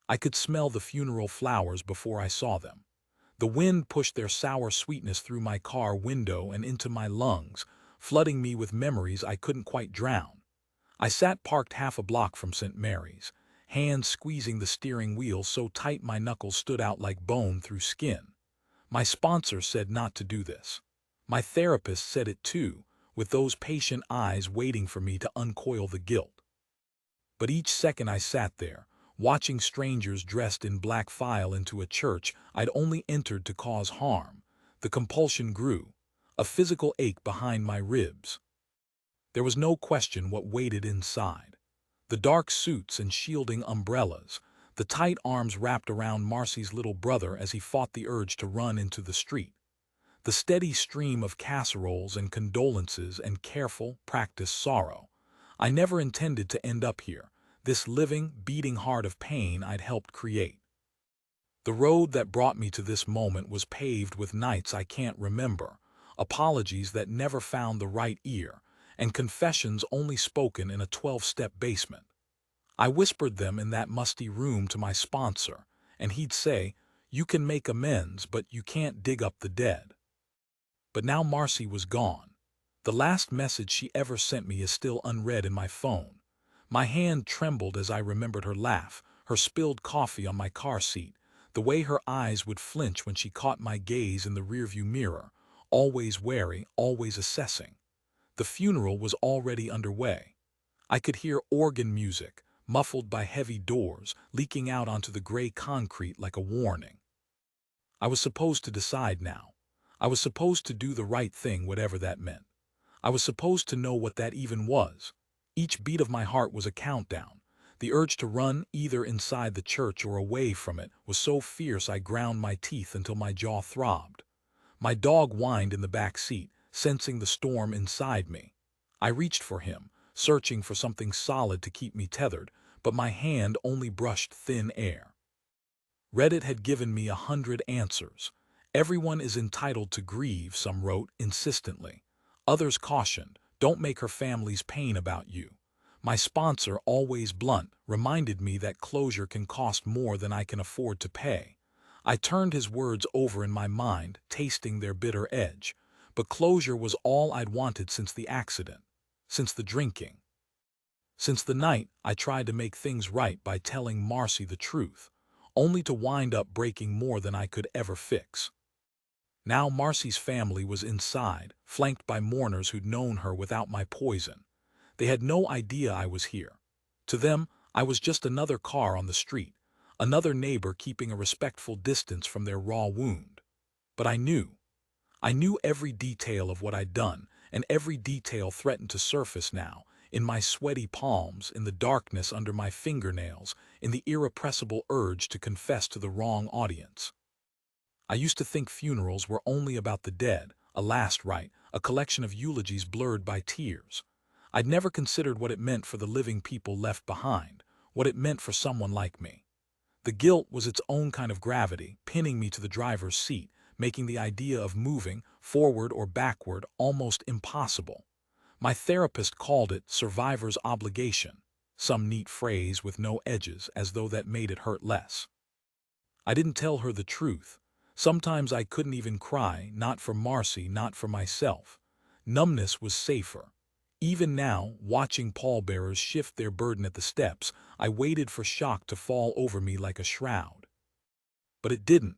I could smell the funeral flowers before I saw them. The wind pushed their sour sweetness through my car window and into my lungs, flooding me with memories I couldn't quite drown. I sat parked half a block from St. Mary's, hands squeezing the steering wheel so tight my knuckles stood out like bone through skin. My sponsor said not to do this. My therapist said it too, with those patient eyes waiting for me to uncoil the guilt. But each second I sat there, watching strangers dressed in black file into a church I'd only entered to cause harm, the compulsion grew, a physical ache behind my ribs. There was no question what waited inside. The dark suits and shielding umbrellas, the tight arms wrapped around Marcy's little brother as he fought the urge to run into the street. The steady stream of casseroles and condolences and careful, practiced sorrow. I never intended to end up here, this living, beating heart of pain I'd helped create. The road that brought me to this moment was paved with nights I can't remember, apologies that never found the right ear, and confessions only spoken in a 12-step basement. I whispered them in that musty room to my sponsor, and he'd say, "You can make amends, but you can't dig up the dead." But now Marcy was gone. The last message she ever sent me is still unread in my phone. My hand trembled as I remembered her laugh, her spilled coffee on my car seat, the way her eyes would flinch when she caught my gaze in the rearview mirror, always wary, always assessing. The funeral was already underway. I could hear organ music, muffled by heavy doors, leaking out onto the gray concrete like a warning. I was supposed to decide now. I was supposed to do the right thing, whatever that meant. I was supposed to know what that even was. Each beat of my heart was a countdown. The urge to run, either inside the church or away from it, was so fierce I ground my teeth until my jaw throbbed. My dog whined in the back seat, sensing the storm inside me. I reached for him, searching for something solid to keep me tethered, but my hand only brushed thin air. Reddit had given me 100 answers. Everyone is entitled to grieve, some wrote insistently. Others cautioned, don't make her family's pain about you. My sponsor, always blunt, reminded me that closure can cost more than I can afford to pay. I turned his words over in my mind, tasting their bitter edge. But closure was all I'd wanted since the accident, since the drinking. Since the night I tried to make things right by telling Marcy the truth, only to wind up breaking more than I could ever fix. Now Marcy's family was inside, flanked by mourners who'd known her without my poison. They had no idea I was here. To them, I was just another car on the street, another neighbor keeping a respectful distance from their raw wound. But I knew. I knew every detail of what I'd done, and every detail threatened to surface now, in my sweaty palms, in the darkness under my fingernails, in the irrepressible urge to confess to the wrong audience. I used to think funerals were only about the dead, a last rite, a collection of eulogies blurred by tears. I'd never considered what it meant for the living people left behind, what it meant for someone like me. The guilt was its own kind of gravity, pinning me to the driver's seat, making the idea of moving, forward or backward, almost impossible. My therapist called it survivor's obligation, some neat phrase with no edges, as though that made it hurt less. I didn't tell her the truth. Sometimes I couldn't even cry, not for Marcy, not for myself. Numbness was safer. Even now, watching pallbearers shift their burden at the steps, I waited for shock to fall over me like a shroud. But it didn't.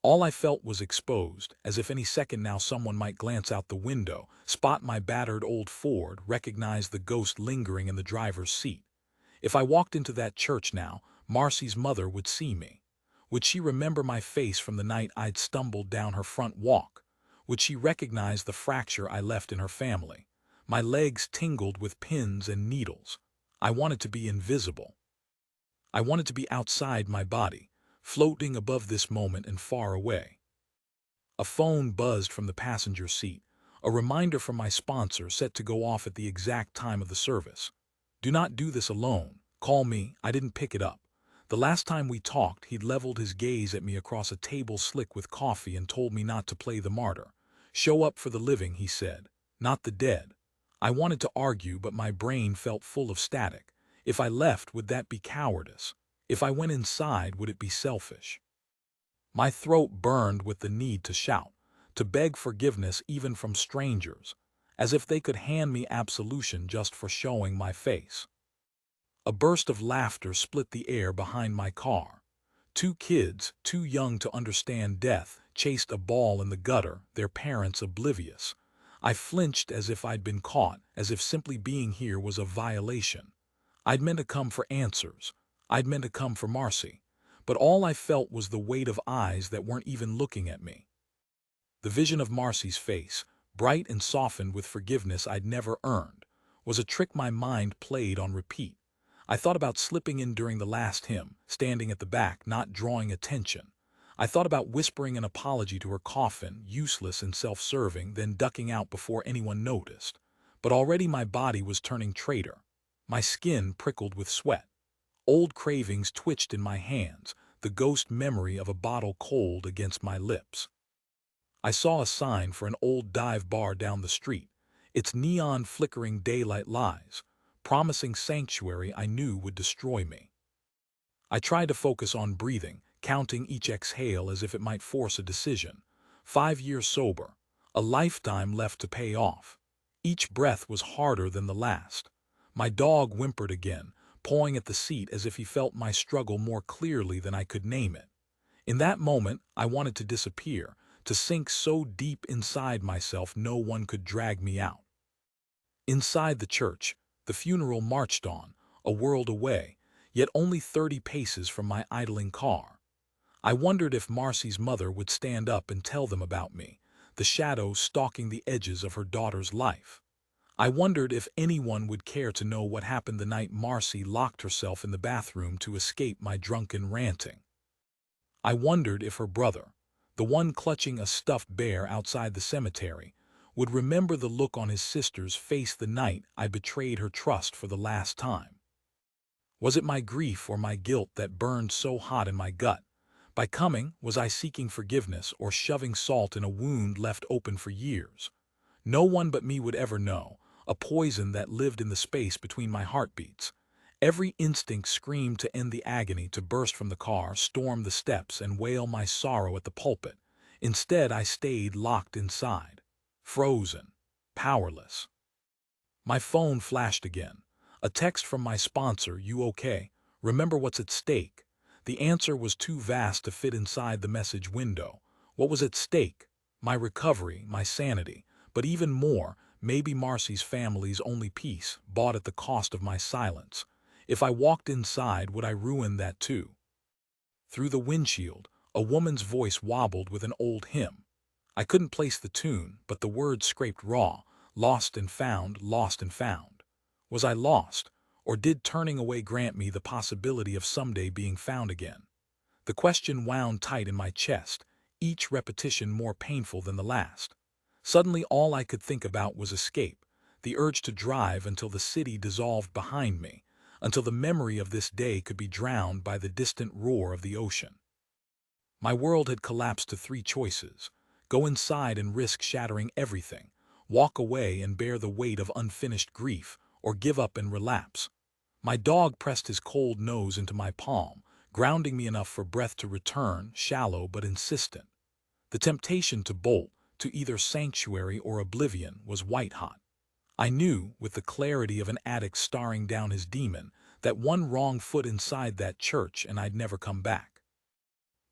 All I felt was exposed, as if any second now someone might glance out the window, spot my battered old Ford, recognize the ghost lingering in the driver's seat. If I walked into that church now, Marcy's mother would see me. Would she remember my face from the night I'd stumbled down her front walk? Would she recognize the fracture I left in her family? My legs tingled with pins and needles. I wanted to be invisible. I wanted to be outside my body, floating above this moment and far away. A phone buzzed from the passenger seat, a reminder from my sponsor set to go off at the exact time of the service. Do not do this alone. Call me. I didn't pick it up. The last time we talked, he'd leveled his gaze at me across a table slick with coffee and told me not to play the martyr. Show up for the living, he said, not the dead. I wanted to argue, but my brain felt full of static. If I left, would that be cowardice? If I went inside, would it be selfish? My throat burned with the need to shout, to beg forgiveness even from strangers, as if they could hand me absolution just for showing my face. A burst of laughter split the air behind my car. Two kids, too young to understand death, chased a ball in the gutter, their parents oblivious. I flinched as if I'd been caught, as if simply being here was a violation. I'd meant to come for answers. I'd meant to come for Marcy. But all I felt was the weight of eyes that weren't even looking at me. The vision of Marcy's face, bright and softened with forgiveness I'd never earned, was a trick my mind played on repeat. I thought about slipping in during the last hymn, standing at the back, not drawing attention. I thought about whispering an apology to her coffin, useless and self-serving, then ducking out before anyone noticed. But already my body was turning traitor. My skin prickled with sweat. Old cravings twitched in my hands, the ghost memory of a bottle cold against my lips. I saw a sign for an old dive bar down the street, its neon flickering daylight lies, promising sanctuary I knew would destroy me. I tried to focus on breathing, counting each exhale as if it might force a decision. 5 years sober, a lifetime left to pay off. Each breath was harder than the last. My dog whimpered again, pawing at the seat as if he felt my struggle more clearly than I could name it. In that moment, I wanted to disappear, to sink so deep inside myself no one could drag me out. Inside the church, the funeral marched on, a world away, yet only 30 paces from my idling car. I wondered if Marcy's mother would stand up and tell them about me, the shadow stalking the edges of her daughter's life. I wondered if anyone would care to know what happened the night Marcy locked herself in the bathroom to escape my drunken ranting. I wondered if her brother, the one clutching a stuffed bear outside the cemetery, would remember the look on his sister's face the night I betrayed her trust for the last time. Was it my grief or my guilt that burned so hot in my gut? By coming, was I seeking forgiveness or shoving salt in a wound left open for years? No one but me would ever know, a poison that lived in the space between my heartbeats. Every instinct screamed to end the agony, to burst from the car, storm the steps, and wail my sorrow at the pulpit. Instead, I stayed locked inside, frozen, powerless. My phone flashed again. A text from my sponsor, "You okay? Remember what's at stake?" The answer was too vast to fit inside the message window. What was at stake? My recovery, my sanity, but even more, maybe Marcy's family's only peace, bought at the cost of my silence. If I walked inside, would I ruin that too? Through the windshield, a woman's voice wobbled with an old hymn. I couldn't place the tune, but the words scraped raw, lost and found, lost and found. Was I lost, or did turning away grant me the possibility of someday being found again? The question wound tight in my chest, each repetition more painful than the last. Suddenly all I could think about was escape, the urge to drive until the city dissolved behind me, until the memory of this day could be drowned by the distant roar of the ocean. My world had collapsed to 3 choices: go inside and risk shattering everything, walk away and bear the weight of unfinished grief, or give up and relapse. My dog pressed his cold nose into my palm, grounding me enough for breath to return, shallow but insistent. The temptation to bolt, to either sanctuary or oblivion, was white-hot. I knew, with the clarity of an addict staring down his demon, that one wrong foot inside that church and I'd never come back.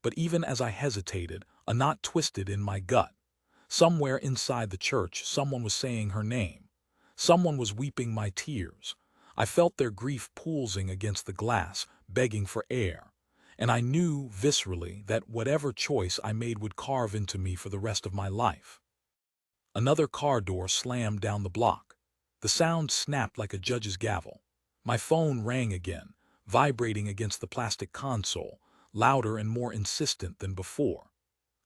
But even as I hesitated, a knot twisted in my gut. Somewhere inside the church, someone was saying her name. Someone was weeping my tears. I felt their grief pulsing against the glass, begging for air. And I knew, viscerally, that whatever choice I made would carve into me for the rest of my life. Another car door slammed down the block. The sound snapped like a judge's gavel. My phone rang again, vibrating against the plastic console, louder and more insistent than before.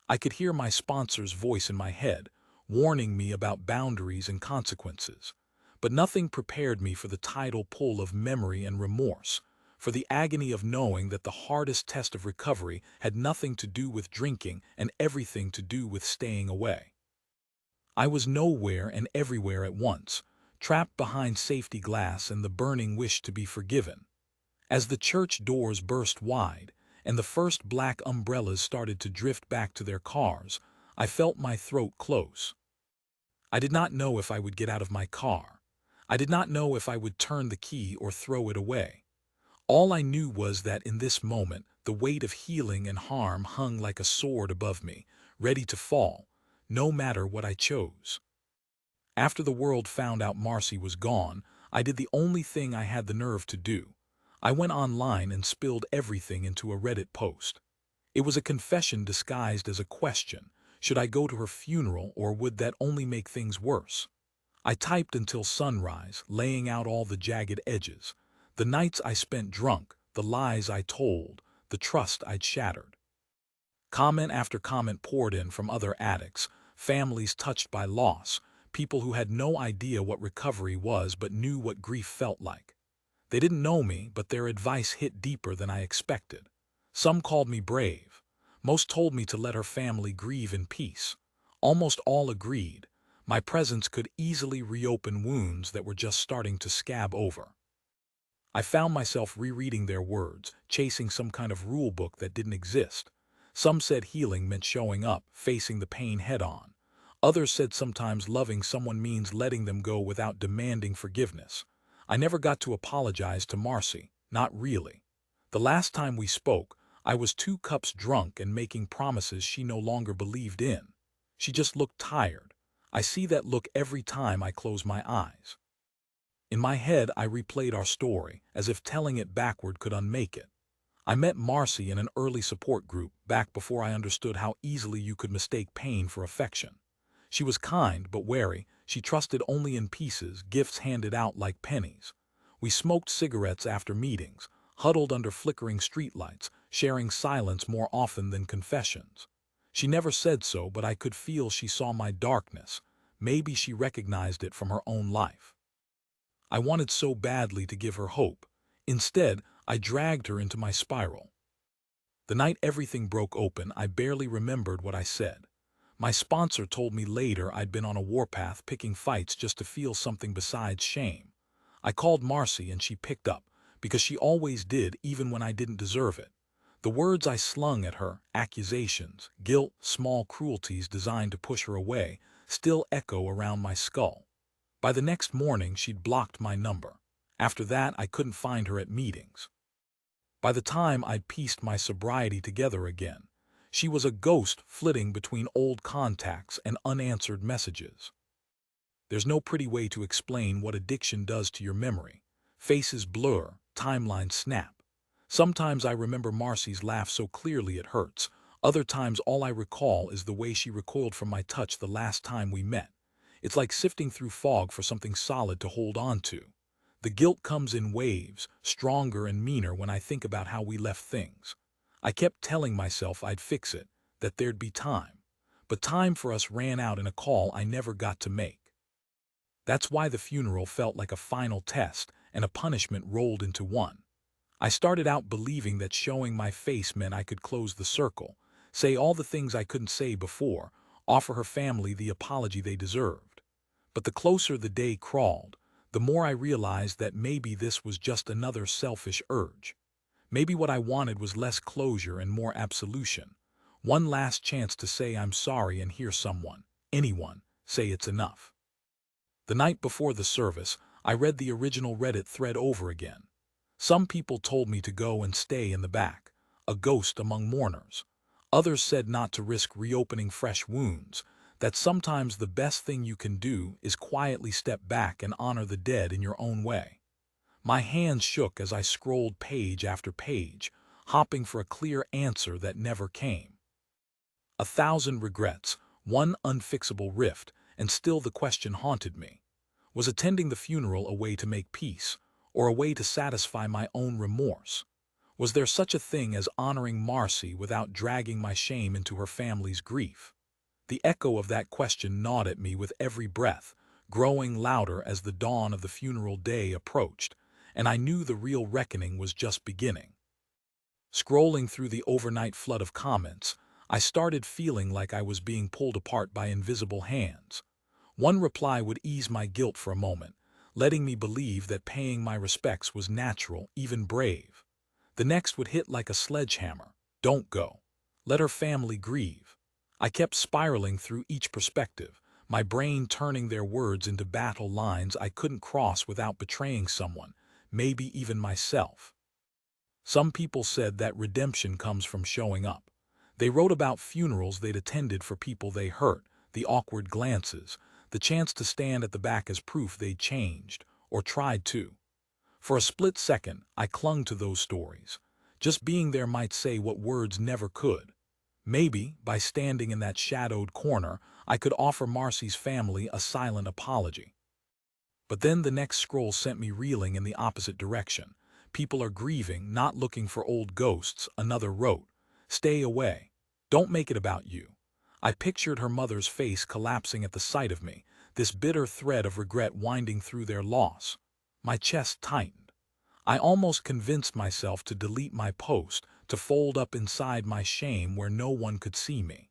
I could hear my sponsor's voice in my head, warning me about boundaries and consequences. But nothing prepared me for the tidal pull of memory and remorse, for the agony of knowing that the hardest test of recovery had nothing to do with drinking and everything to do with staying away. I was nowhere and everywhere at once, trapped behind safety glass and the burning wish to be forgiven. As the church doors burst wide and the first black umbrellas started to drift back to their cars, I felt my throat close. I did not know if I would get out of my car. I did not know if I would turn the key or throw it away. All I knew was that in this moment, the weight of healing and harm hung like a sword above me, ready to fall, no matter what I chose. After the world found out Marcy was gone, I did the only thing I had the nerve to do. I went online and spilled everything into a Reddit post. It was a confession disguised as a question. Should I go to her funeral, or would that only make things worse? I typed until sunrise, laying out all the jagged edges. The nights I spent drunk, the lies I told, the trust I'd shattered. Comment after comment poured in from other addicts, families touched by loss, people who had no idea what recovery was but knew what grief felt like. They didn't know me, but their advice hit deeper than I expected. Some called me brave. Most told me to let her family grieve in peace. Almost all agreed. My presence could easily reopen wounds that were just starting to scab over. I found myself rereading their words, chasing some kind of rule book that didn't exist. Some said healing meant showing up, facing the pain head-on. Others said sometimes loving someone means letting them go without demanding forgiveness. I never got to apologize to Marcy, not really. The last time we spoke, I was 2 cups drunk and making promises she no longer believed in. She just looked tired. I see that look every time I close my eyes. In my head, I replayed our story, as if telling it backward could unmake it. I met Marcy in an early support group, back before I understood how easily you could mistake pain for affection. She was kind but wary. She trusted only in pieces, gifts handed out like pennies. We smoked cigarettes after meetings, huddled under flickering streetlights, sharing silence more often than confessions. She never said so, but I could feel she saw my darkness. Maybe she recognized it from her own life. I wanted so badly to give her hope. Instead, I dragged her into my spiral. The night everything broke open, I barely remembered what I said. My sponsor told me later I'd been on a warpath, picking fights just to feel something besides shame. I called Marcy and she picked up, because she always did, even when I didn't deserve it. The words I slung at her, accusations, guilt, small cruelties designed to push her away, still echo around my skull. By the next morning, she'd blocked my number. After that, I couldn't find her at meetings. By the time I'd pieced my sobriety together again, she was a ghost flitting between old contacts and unanswered messages. There's no pretty way to explain what addiction does to your memory. Faces blur, timelines snap. Sometimes I remember Marcy's laugh so clearly it hurts. Other times all I recall is the way she recoiled from my touch the last time we met. It's like sifting through fog for something solid to hold on to. The guilt comes in waves, stronger and meaner when I think about how we left things. I kept telling myself I'd fix it, that there'd be time. But time for us ran out in a call I never got to make. That's why the funeral felt like a final test, and a punishment rolled into one. I started out believing that showing my face meant I could close the circle, say all the things I couldn't say before, offer her family the apology they deserved. But the closer the day crawled, the more I realized that maybe this was just another selfish urge. Maybe what I wanted was less closure and more absolution. One last chance to say I'm sorry and hear someone, anyone, say it's enough. The night before the service, I read the original Reddit thread over again. Some people told me to go and stay in the back, a ghost among mourners. Others said not to risk reopening fresh wounds, that sometimes the best thing you can do is quietly step back and honor the dead in your own way. My hands shook as I scrolled page after page, hopping for a clear answer that never came. 1,000 regrets, one unfixable rift, and still the question haunted me. Was attending the funeral a way to make peace, or a way to satisfy my own remorse? Was there such a thing as honoring Marcy without dragging my shame into her family's grief? The echo of that question gnawed at me with every breath, growing louder as the dawn of the funeral day approached, and I knew the real reckoning was just beginning. Scrolling through the overnight flood of comments, I started feeling like I was being pulled apart by invisible hands. One reply would ease my guilt for a moment, letting me believe that paying my respects was natural, even brave. The next would hit like a sledgehammer. Don't go. Let her family grieve. I kept spiraling through each perspective, my brain turning their words into battle lines I couldn't cross without betraying someone, maybe even myself. Some people said that redemption comes from showing up. They wrote about funerals they'd attended for people they hurt, the awkward glances, the chance to stand at the back as proof they'd changed, or tried to. For a split second, I clung to those stories. Just being there might say what words never could. Maybe, by standing in that shadowed corner, I could offer Marcy's family a silent apology. But then the next scroll sent me reeling in the opposite direction. People are grieving, not looking for old ghosts, another wrote. Stay away. Don't make it about you. I pictured her mother's face collapsing at the sight of me, this bitter thread of regret winding through their loss. My chest tightened. I almost convinced myself to delete my post, to fold up inside my shame where no one could see me.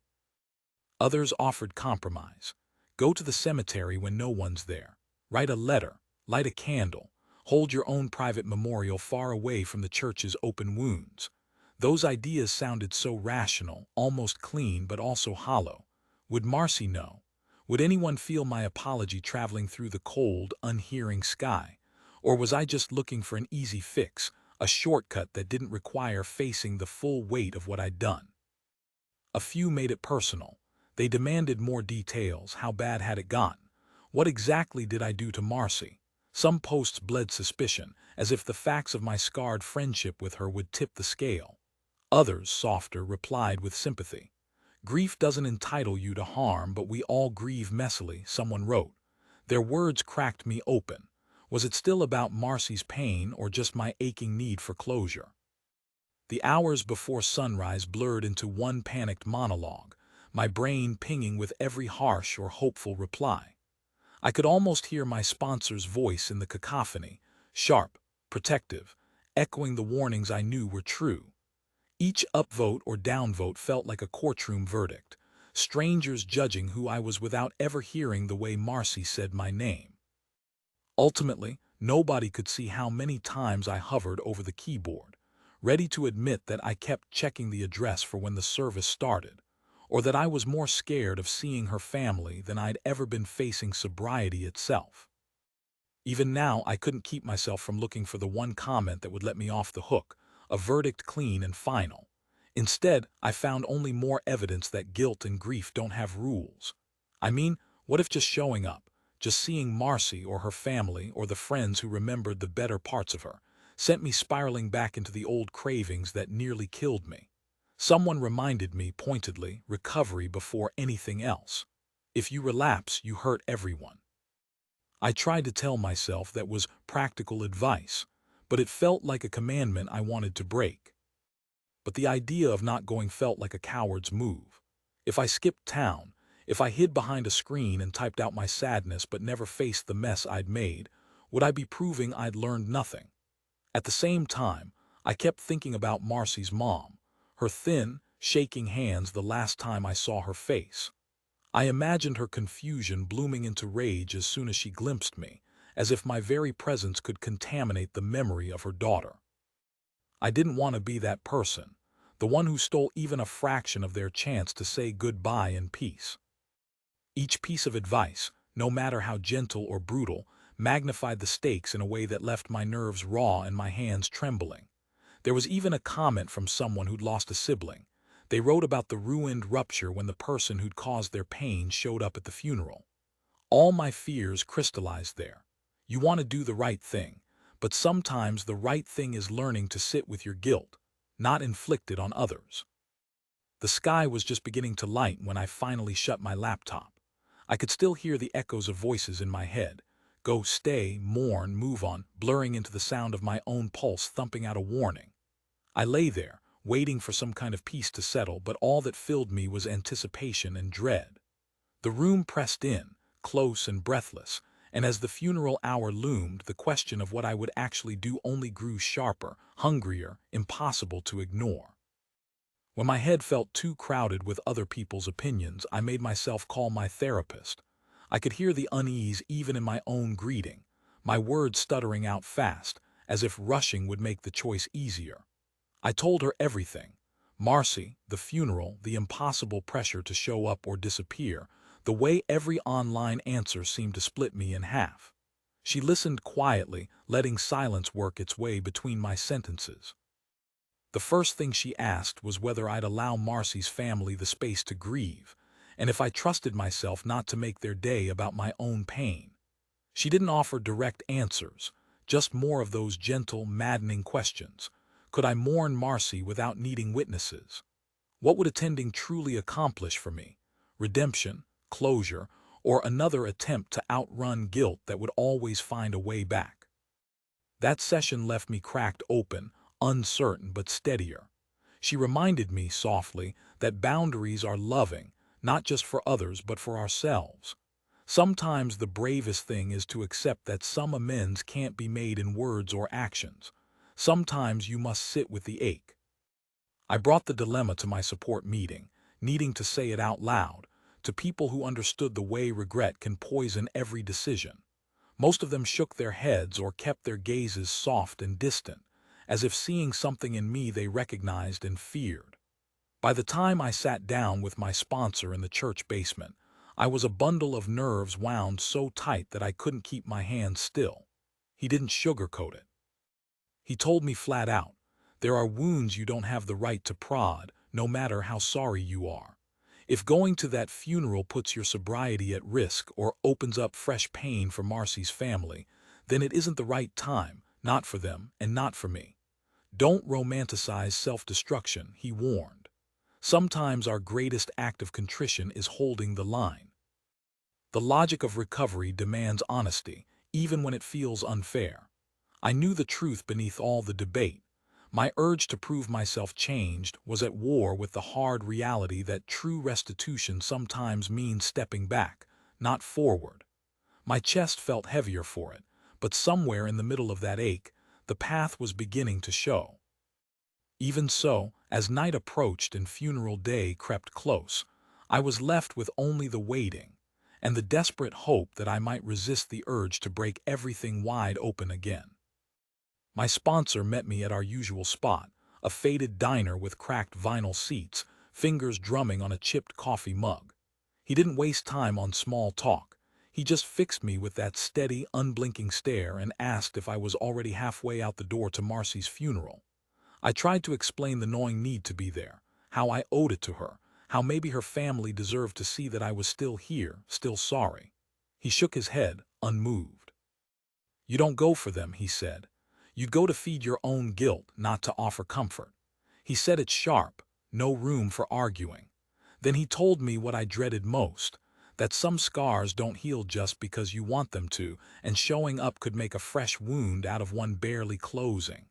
Others offered compromise. Go to the cemetery when no one's there. Write a letter, light a candle, hold your own private memorial far away from the church's open wounds. Those ideas sounded so rational, almost clean, but also hollow. Would Marcy know? Would anyone feel my apology traveling through the cold, unhearing sky? Or was I just looking for an easy fix, a shortcut that didn't require facing the full weight of what I'd done? A few made it personal. They demanded more details. How bad had it gotten? What exactly did I do to Marcy? Some posts bled suspicion, as if the facts of my scarred friendship with her would tip the scale. Others, softer, replied with sympathy. Grief doesn't entitle you to harm, but we all grieve messily, someone wrote. Their words cracked me open. Was it still about Marcy's pain or just my aching need for closure? The hours before sunrise blurred into one panicked monologue, my brain pinging with every harsh or hopeful reply. I could almost hear my sponsor's voice in the cacophony, sharp, protective, echoing the warnings I knew were true. Each upvote or downvote felt like a courtroom verdict, strangers judging who I was without ever hearing the way Marcy said my name. Ultimately, nobody could see how many times I hovered over the keyboard, ready to admit that I kept checking the address for when the service started, or that I was more scared of seeing her family than I'd ever been facing sobriety itself. Even now, I couldn't keep myself from looking for the one comment that would let me off the hook, a verdict clean and final. Instead, I found only more evidence that guilt and grief don't have rules. I mean, what if just showing up, just seeing Marcy or her family or the friends who remembered the better parts of her, sent me spiraling back into the old cravings that nearly killed me? Someone reminded me pointedly, recovery before anything else. If you relapse, you hurt everyone. I tried to tell myself that was practical advice, but it felt like a commandment I wanted to break. But the idea of not going felt like a coward's move. If I skipped town, if I hid behind a screen and typed out my sadness but never faced the mess I'd made, would I be proving I'd learned nothing? At the same time, I kept thinking about Marcy's mom, her thin, shaking hands the last time I saw her face. I imagined her confusion blooming into rage as soon as she glimpsed me, as if my very presence could contaminate the memory of her daughter. I didn't want to be that person, the one who stole even a fraction of their chance to say goodbye in peace. Each piece of advice, no matter how gentle or brutal, magnified the stakes in a way that left my nerves raw and my hands trembling. There was even a comment from someone who'd lost a sibling. They wrote about the ruined rupture when the person who'd caused their pain showed up at the funeral. All my fears crystallized there. You want to do the right thing, but sometimes the right thing is learning to sit with your guilt, not inflict it on others. The sky was just beginning to light when I finally shut my laptop. I could still hear the echoes of voices in my head. Go, stay, mourn, move on, blurring into the sound of my own pulse thumping out a warning. I lay there, waiting for some kind of peace to settle, but all that filled me was anticipation and dread. The room pressed in, close and breathless, and as the funeral hour loomed, the question of what I would actually do only grew sharper, hungrier, impossible to ignore. When my head felt too crowded with other people's opinions, I made myself call my therapist. I could hear the unease even in my own greeting, my words stuttering out fast, as if rushing would make the choice easier. I told her everything. Marcy, the funeral, the impossible pressure to show up or disappear, the way every online answer seemed to split me in half. She listened quietly, letting silence work its way between my sentences. The first thing she asked was whether I'd allow Marcy's family the space to grieve, and if I trusted myself not to make their day about my own pain. She didn't offer direct answers, just more of those gentle, maddening questions. Could I mourn Marcy without needing witnesses? What would attending truly accomplish for me? Redemption, closure, or another attempt to outrun guilt that would always find a way back? That session left me cracked open, uncertain but steadier. She reminded me softly that boundaries are loving, not just for others but for ourselves. Sometimes the bravest thing is to accept that some amends can't be made in words or actions. Sometimes you must sit with the ache. I brought the dilemma to my support meeting, needing to say it out loud, to people who understood the way regret can poison every decision. Most of them shook their heads or kept their gazes soft and distant, as if seeing something in me they recognized and feared. By the time I sat down with my sponsor in the church basement, I was a bundle of nerves wound so tight that I couldn't keep my hands still. He didn't sugarcoat it. He told me flat out, there are wounds you don't have the right to prod, no matter how sorry you are. If going to that funeral puts your sobriety at risk or opens up fresh pain for Marcy's family, then it isn't the right time, not for them and not for me. Don't romanticize self-destruction, he warned. Sometimes our greatest act of contrition is holding the line. The logic of recovery demands honesty, even when it feels unfair. I knew the truth beneath all the debate. My urge to prove myself changed was at war with the hard reality that true restitution sometimes means stepping back, not forward. My chest felt heavier for it, but somewhere in the middle of that ache, the path was beginning to show. Even so, as night approached and funeral day crept close, I was left with only the waiting and the desperate hope that I might resist the urge to break everything wide open again. My sponsor met me at our usual spot, a faded diner with cracked vinyl seats, fingers drumming on a chipped coffee mug. He didn't waste time on small talk. He just fixed me with that steady, unblinking stare and asked if I was already halfway out the door to Marcy's funeral. I tried to explain the gnawing need to be there, how I owed it to her, how maybe her family deserved to see that I was still here, still sorry. He shook his head, unmoved. You don't go for them, he said. You go to feed your own guilt, not to offer comfort. He said it sharp, no room for arguing. Then he told me what I dreaded most, that some scars don't heal just because you want them to, and showing up could make a fresh wound out of one barely closing.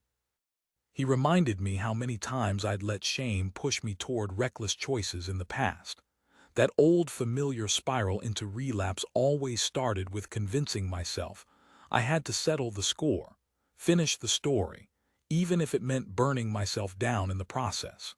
He reminded me how many times I'd let shame push me toward reckless choices in the past. That old familiar spiral into relapse always started with convincing myself I had to settle the score, finish the story, even if it meant burning myself down in the process.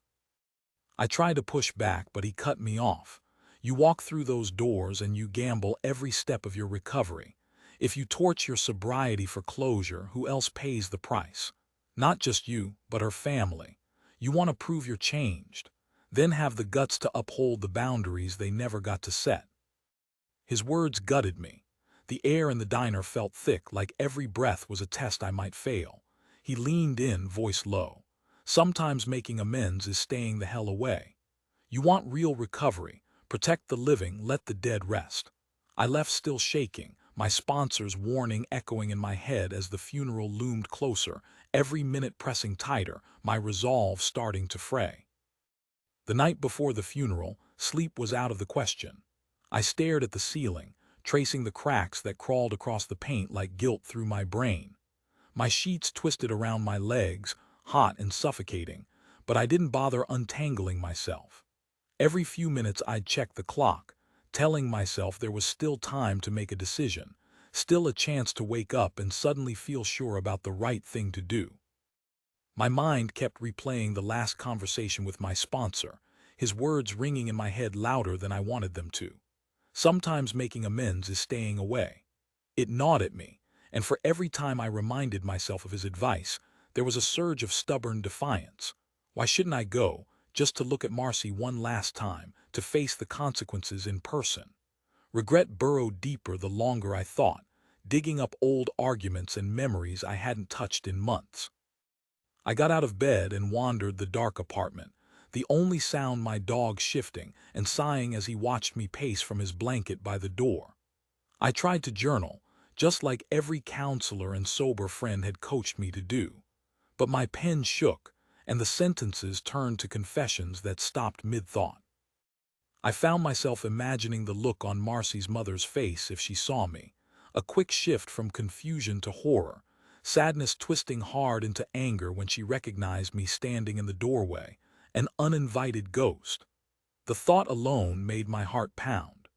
I tried to push back, but he cut me off. You walk through those doors and you gamble every step of your recovery. If you torch your sobriety for closure, who else pays the price? Not just you, but her family. You want to prove you're changed, then have the guts to uphold the boundaries they never got to set. His words gutted me. The air in the diner felt thick, like every breath was a test I might fail. He leaned in, voice low. Sometimes making amends is staying the hell away. You want real recovery. Protect the living, let the dead rest. I left still shaking, my sponsor's warning echoing in my head as the funeral loomed closer, every minute pressing tighter, my resolve starting to fray. The night before the funeral, sleep was out of the question. I stared at the ceiling, tracing the cracks that crawled across the paint like guilt through my brain. My sheets twisted around my legs, hot and suffocating, but I didn't bother untangling myself. Every few minutes I'd check the clock, telling myself there was still time to make a decision, still a chance to wake up and suddenly feel sure about the right thing to do. My mind kept replaying the last conversation with my sponsor, his words ringing in my head louder than I wanted them to. Sometimes making amends is staying away. It gnawed at me, and for every time I reminded myself of his advice, there was a surge of stubborn defiance. Why shouldn't I go, just to look at Marcy one last time, to face the consequences in person? Regret burrowed deeper the longer I thought, digging up old arguments and memories I hadn't touched in months. I got out of bed and wandered the dark apartment, the only sound my dog shifting and sighing as he watched me pace from his blanket by the door. I tried to journal, just like every counselor and sober friend had coached me to do. But my pen shook, and the sentences turned to confessions that stopped mid-thought. I found myself imagining the look on Marcy's mother's face if she saw me, a quick shift from confusion to horror, sadness twisting hard into anger when she recognized me standing in the doorway, an uninvited ghost. The thought alone made my heart pound.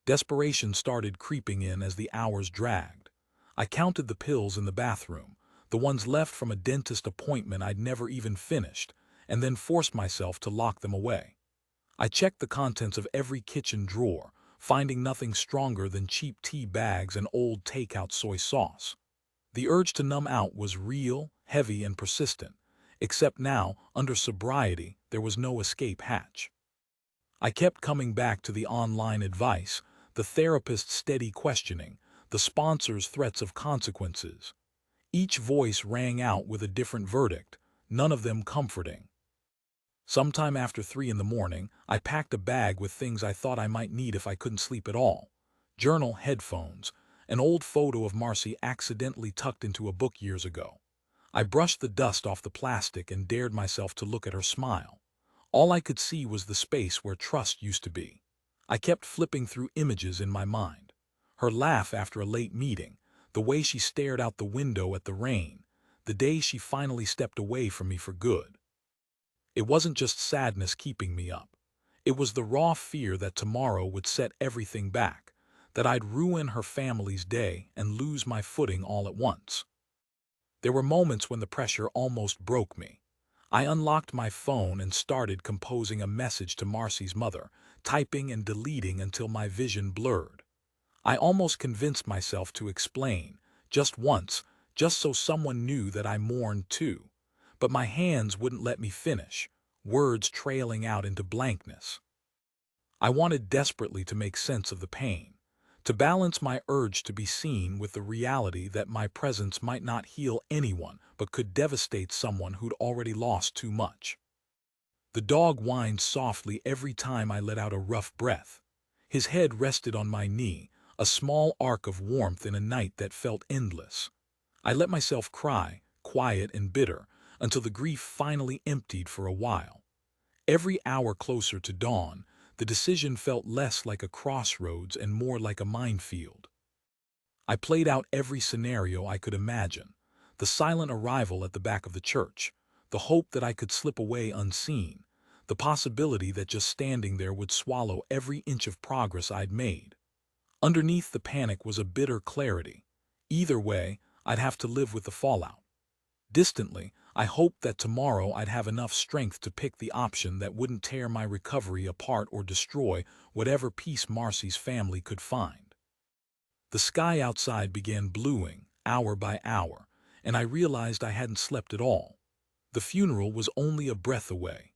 Desperation started creeping in as the hours dragged. I counted the pills in the bathroom, the ones left from a dentist appointment I'd never even finished, and then forced myself to lock them away. I checked the contents of every kitchen drawer, finding nothing stronger than cheap tea bags and old takeout soy sauce. The urge to numb out was real, heavy, and persistent, except now, under sobriety, there was no escape hatch. I kept coming back to the online advice, the therapist's steady questioning, the sponsor's threats of consequences. Each voice rang out with a different verdict, none of them comforting. Sometime after 3 in the morning, I packed a bag with things I thought I might need if I couldn't sleep at all. Journal, headphones, an old photo of Marcy accidentally tucked into a book years ago. I brushed the dust off the plastic and dared myself to look at her smile. All I could see was the space where trust used to be. I kept flipping through images in my mind. Her laugh after a late meeting, the way she stared out the window at the rain, the day she finally stepped away from me for good. It wasn't just sadness keeping me up. It was the raw fear that tomorrow would set everything back, that I'd ruin her family's day and lose my footing all at once. There were moments when the pressure almost broke me. I unlocked my phone and started composing a message to Marcy's mother, typing and deleting until my vision blurred. I almost convinced myself to explain, just once, just so someone knew that I mourned too. But my hands wouldn't let me finish, words trailing out into blankness. I wanted desperately to make sense of the pain, to balance my urge to be seen with the reality that my presence might not heal anyone but could devastate someone who'd already lost too much. The dog whined softly every time I let out a rough breath. His head rested on my knee, a small arc of warmth in a night that felt endless. I let myself cry, quiet and bitter, until the grief finally emptied for a while. Every hour closer to dawn, the decision felt less like a crossroads and more like a minefield. I played out every scenario I could imagine: the silent arrival at the back of the church, the hope that I could slip away unseen, the possibility that just standing there would swallow every inch of progress I'd made. Underneath the panic was a bitter clarity. Either way, I'd have to live with the fallout. Distantly, I hoped that tomorrow I'd have enough strength to pick the option that wouldn't tear my recovery apart or destroy whatever peace Marcy's family could find. The sky outside began bluing, hour by hour, and I realized I hadn't slept at all. The funeral was only a breath away.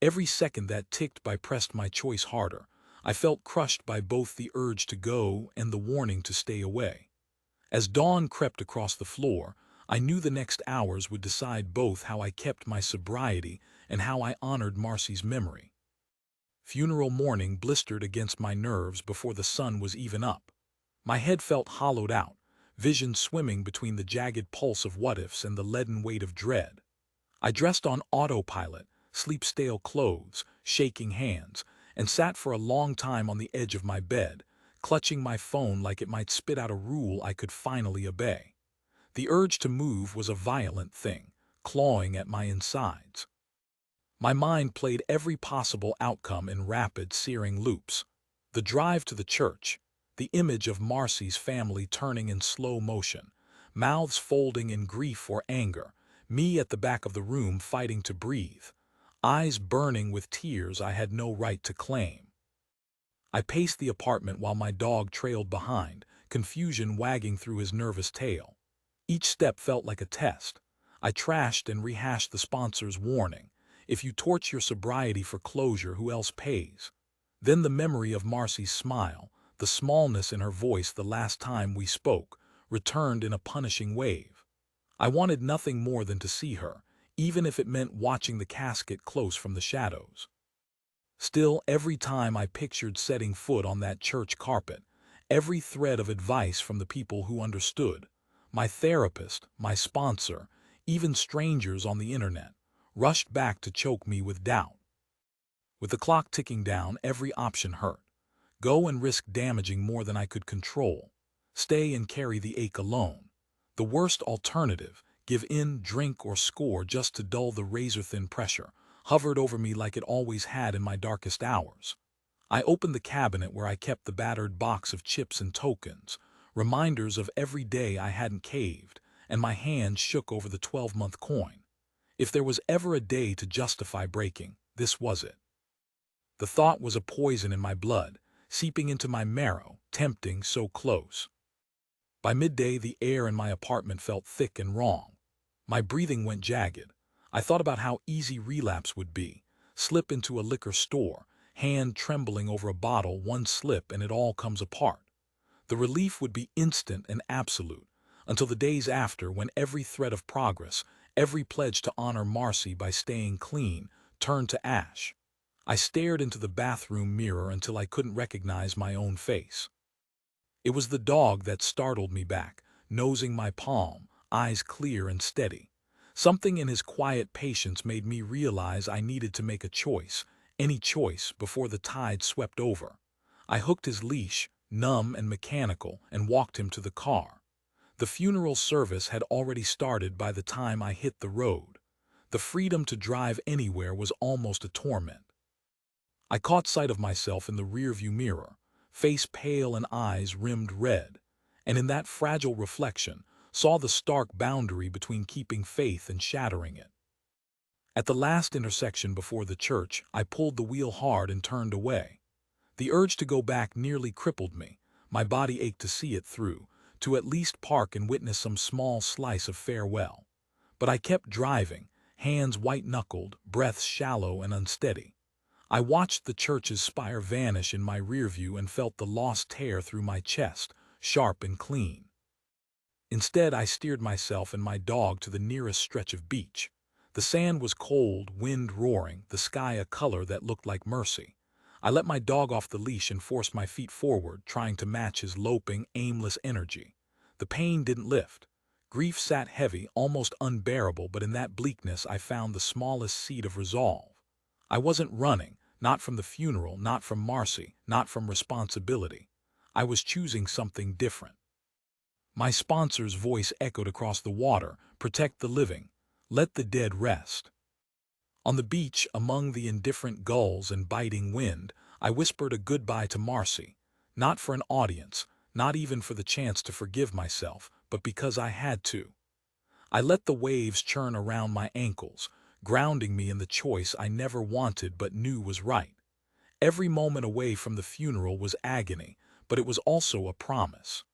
Every second that ticked by pressed my choice harder. I felt crushed by both the urge to go and the warning to stay away. As dawn crept across the floor, I knew the next hours would decide both how I kept my sobriety and how I honored Marcy's memory. Funeral morning blistered against my nerves before the sun was even up. My head felt hollowed out, vision swimming between the jagged pulse of what-ifs and the leaden weight of dread. I dressed on autopilot, sleep-stale clothes, shaking hands, and sat for a long time on the edge of my bed, clutching my phone like it might spit out a rule I could finally obey. The urge to move was a violent thing, clawing at my insides. My mind played every possible outcome in rapid, searing loops. The drive to the church, the image of Marcy's family turning in slow motion, mouths folding in grief or anger, me at the back of the room fighting to breathe, eyes burning with tears I had no right to claim. I paced the apartment while my dog trailed behind, confusion wagging through his nervous tail. Each step felt like a test. I trashed and rehashed the sponsor's warning, If you torch your sobriety for closure, who else pays? Then the memory of Marcy's smile, the smallness in her voice the last time we spoke, returned in a punishing wave. I wanted nothing more than to see her, even if it meant watching the casket close from the shadows. Still, every time I pictured setting foot on that church carpet, every thread of advice from the people who understood, my therapist, my sponsor, even strangers on the internet, rushed back to choke me with doubt. With the clock ticking down, every option hurt. Go and risk damaging more than I could control. Stay and carry the ache alone. The worst alternative, give in, drink, or score just to dull the razor-thin pressure, hovered over me like it always had in my darkest hours. I opened the cabinet where I kept the battered box of chips and tokens, reminders of every day I hadn't caved, and my hand shook over the 12-month coin. If there was ever a day to justify breaking, this was it. The thought was a poison in my blood, seeping into my marrow, tempting so close. By midday, the air in my apartment felt thick and wrong. My breathing went jagged. I thought about how easy relapse would be. Slip into a liquor store, hand trembling over a bottle, one slip and it all comes apart. The relief would be instant and absolute, until the days after when every thread of progress, every pledge to honor Marcy by staying clean, turned to ash. I stared into the bathroom mirror until I couldn't recognize my own face. It was the dog that startled me back, nosing my palm, eyes clear and steady. Something in his quiet patience made me realize I needed to make a choice, any choice, before the tide swept over. I hooked his leash, numb and mechanical, and walked him to the car. The funeral service had already started by the time I hit the road. The freedom to drive anywhere was almost a torment. I caught sight of myself in the rearview mirror, face pale and eyes rimmed red, and in that fragile reflection saw the stark boundary between keeping faith and shattering it. At the last intersection before the church, I pulled the wheel hard and turned away. The urge to go back nearly crippled me. My body ached to see it through, to at least park and witness some small slice of farewell. But I kept driving, hands white-knuckled, breath shallow and unsteady. I watched the church's spire vanish in my rearview and felt the lost tear through my chest, sharp and clean. Instead, I steered myself and my dog to the nearest stretch of beach. The sand was cold, wind roaring, the sky a color that looked like mercy. I let my dog off the leash and forced my feet forward, trying to match his loping, aimless energy. The pain didn't lift. Grief sat heavy, almost unbearable, but in that bleakness I found the smallest seed of resolve. I wasn't running, not from the funeral, not from Marcy, not from responsibility. I was choosing something different. My sponsor's voice echoed across the water, protect the living, let the dead rest. On the beach, among the indifferent gulls and biting wind, I whispered a goodbye to Marcy, not for an audience, not even for the chance to forgive myself, but because I had to. I let the waves churn around my ankles, grounding me in the choice I never wanted but knew was right. Every moment away from the funeral was agony, but it was also a promise.